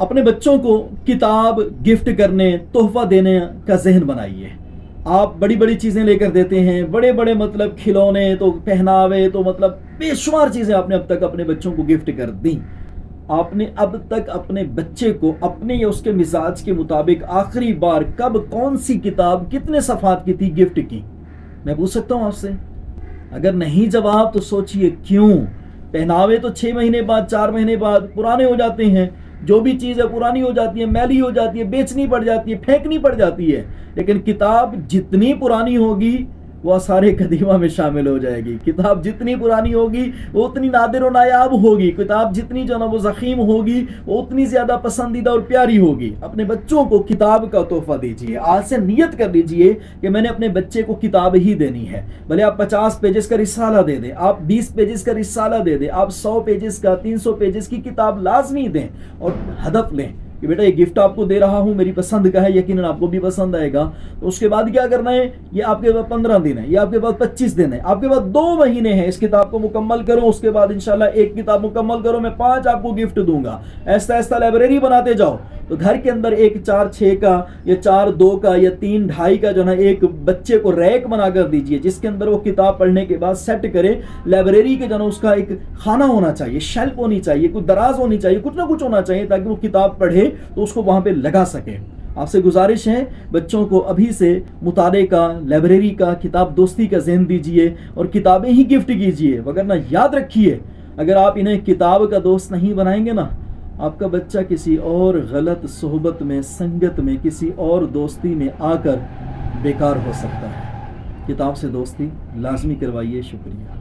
اپنے بچوں کو کتاب گفٹ کرنے، تحفہ دینے کا ذہن بنائیے۔ آپ بڑی بڑی چیزیں لے کر دیتے ہیں، بڑے بڑے مطلب کھلونے، تو پہناوے، تو مطلب بے شمار چیزیں آپ نے اب تک اپنے بچوں کو گفٹ کر دیں۔ آپ نے اب تک اپنے بچے کو اپنے یا اس کے مزاج کے مطابق آخری بار کب، کون سی کتاب، کتنے صفحات کی تھی گفٹ کی؟ میں پوچھ سکتا ہوں آپ سے؟ اگر نہیں جواب تو سوچئے کیوں؟ پہناوے تو 6 مہینے بعد، 4 مہینے بعد پرانے ہو جاتے ہیں، جو بھی چیز ہے پرانی ہو جاتی ہے، میلی ہو جاتی ہے، بیچنی پڑ جاتی ہے، پھینکنی پڑ جاتی ہے۔ لیکن کتاب جتنی پرانی ہوگی وہ آثار قدیمہ میں شامل ہو جائے گی۔ کتاب جتنی پرانی ہوگی وہ اتنی نادر و نایاب ہوگی۔ کتاب جتنی جو نا وہ ضخیم ہوگی وہ اتنی زیادہ پسندیدہ اور پیاری ہوگی۔ اپنے بچوں کو کتاب کا تحفہ دیجیے۔ آج سے نیت کر لیجیے کہ میں نے اپنے بچے کو کتاب ہی دینی ہے۔ بھلے آپ 50 پیجز کا رسالہ دے دیں، آپ 20 پیجز کا رسالہ دے دیں، آپ 100 پیجز کا، 300 پیجز کی کتاب لازمی دیں، اور ہدف لیں کہ بیٹا یہ گفٹ آپ کو دے رہا ہوں، میری پسند کا ہے، یقیناً آپ کو بھی پسند آئے گا۔ تو اس کے بعد کیا کرنا ہے؟ یہ آپ کے پاس 15 دن ہے، یہ آپ کے پاس 25 دن ہے، آپ کے پاس 2 مہینے ہیں، اس کتاب کو مکمل کرو۔ اس کے بعد انشاءاللہ ایک کتاب مکمل کرو، میں 5 آپ کو گفٹ دوں گا۔ ایسا ایسا لائبریری بناتے جاؤ۔ تو گھر کے اندر ایک 4-6 کا یا 4-2 کا یا 3-2.5 کا جو نا ایک بچے کو ریک بنا کر دیجئے، جس کے اندر وہ کتاب پڑھنے کے بعد سیٹ کرے۔ لائبریری کے جو نا اس کا ایک خانہ ہونا چاہیے، شیلف ہونی چاہیے، کوئی دراز ہونی چاہیے، کچھ نہ کچھ ہونا چاہیے تاکہ وہ کتاب پڑھے تو اس کو وہاں پہ لگا سکے۔ آپ سے گزارش ہے بچوں کو ابھی سے مطالعے کا، لائبریری کا، کتاب دوستی کا ذہن دیجئے اور کتابیں ہی گفٹ کیجئے، وگرنہ یاد رکھیے اگر آپ انہیں کتاب کا دوست نہیں بنائیں گے نا، آپ کا بچہ کسی اور غلط صحبت میں، سنگت میں، کسی اور دوستی میں آ کر بیکار ہو سکتا ہے۔ کتاب سے دوستی لازمی کروائیے۔ شکریہ۔